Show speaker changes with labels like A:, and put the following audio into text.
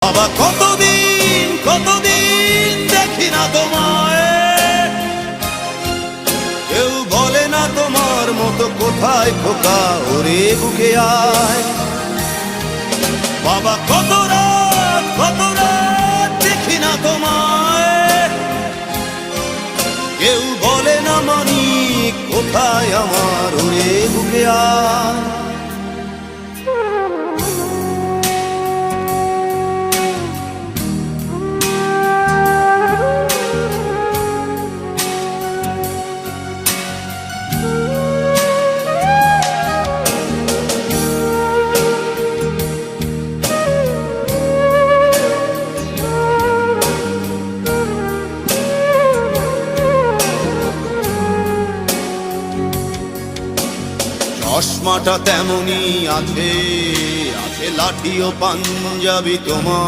A: বাবা কতদিন কতদিন দেখি না তোমায়, কেউ বলে না তোমার মতো কোথায় খোকা ওরে বুকে আয়। বাবা কত রাত দেখি না তোমায়, কেউ বলে না মানি কোথায় আমার ওরে বুকে আয়। চশমাটা তেমনি আছে, আছে লাঠি ও পাঞ্জাবি তোমার।